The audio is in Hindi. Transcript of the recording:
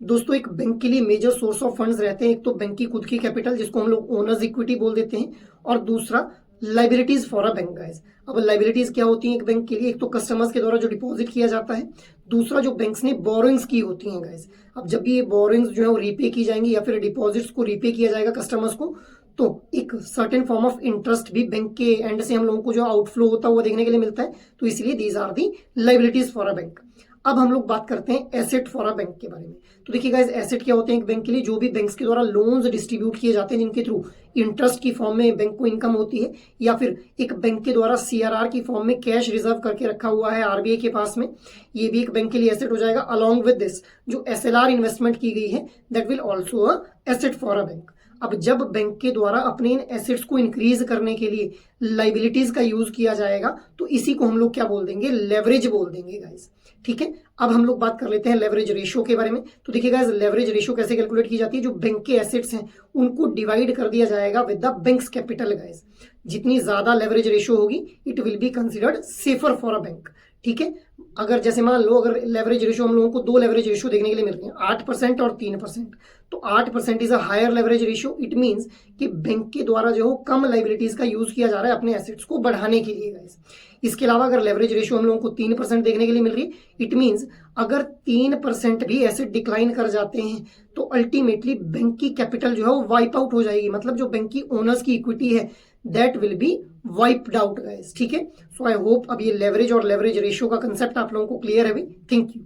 दोस्तों एक बैंक के लिए मेजर सोर्स ऑफ फंड्स रहते हैं, एक तो बैंक की खुद की कैपिटल जिसको हम लोग ओनर्स इक्विटी बोल देते हैं, और दूसरा liabilities for a bank guys. अब लाइबिलिटीज क्या होती हैं एक बैंक के लिए? एक तो कस्टमर्स के द्वारा जो डिपॉजिट किया जाता है, दूसरा जो बैंक्स ने बोरोइंग्स की होती हैं गाइस। अब जब भी ये बोरोइंग्स जो है वो रीपे की जाएंगी या फिर डिपॉजिट्स को रीपे किया जाएगा कस्टमर्स को, तो एक सर्टेन फॉर्म ऑफ इंटरेस्ट भी बैंक के एंड से हम लोगों को जो आउटफ्लो होता है वो देखने के लिए मिलता है। तो इसलिए these are the liabilities for a bank. अब हम लोग बात करते हैं एसेट फॉर अ बैंक के बारे में। तो देखिए गाइस, एसेट क्या होते हैं एक बैंक के लिए? जो भी बैंक्स के द्वारा लोन्स डिस्ट्रीब्यूट किए जाते हैं जिनके थ्रू इंटरेस्ट की फॉर्म में बैंक को इनकम होती है, या फिर एक बैंक के द्वारा सीआरआर की फॉर्म में कैश रिजर्व करके रखा हुआ है आरबीआई के पास में, ये भी एक बैंक के लिए एसेट हो जाएगा। अलॉन्ग विद दिस जो एसएलआर इन्वेस्टमेंट की गई है, that will also a asset for a bank. अब जब बैंक के द्वारा अपने इन एसेट्स को इंक्रीज करने के लिए लाइबिलिटीज का यूज किया जाएगा, तो इसी को हम लोग क्या बोल देंगे? लेवरेज बोल देंगे गाइस। ठीक है, अब हम लोग बात कर लेते हैं लेवरेज रेशियो के बारे में। तो देखिए गाइस, लेवरेज रेशियो कैसे कैलकुलेट की जाती है? जो बैंक के एसेट्स हैं उनको डिवाइड कर दिया जाएगा with the banks capital guys. जितनी ज्यादा लेवरेज रेशियो होगी, it will be considered safer for a bank. ठीक है, अगर जैसे मान लो अगर लेवरेज रेशियो हम लोगों को दो लेवरेज रेशियो देखने के लिए मिलते हैं, 8% और 3%, तो 8% is a higher leverage ratio. It means कि बैंक के द्वारा जो कम लाइबिलिटीज का यूज किया जा रहा है अपने एसेट्स को बढ़ाने के लिए गाइस। इसके अलावा अगर लेवरेज रेशियो हम लोगों को 3% देखने के लिए मिल रही है, इट मींस अगर 3% भी एसेट डिक्लाइन कर जाते हैं तो अल्टीमेटली बैंक की कैपिटल जो है वो वाइप आउट हो जाएगी। मतलब जो बैंक की ओनर्स की इक्विटी है that will be wiped out guys. ठीक है, सो आई होप अब ये लेवरेज और लेवरेज रेशियो का कंसेप्ट आप लोगों को क्लियर है भी। Thank you.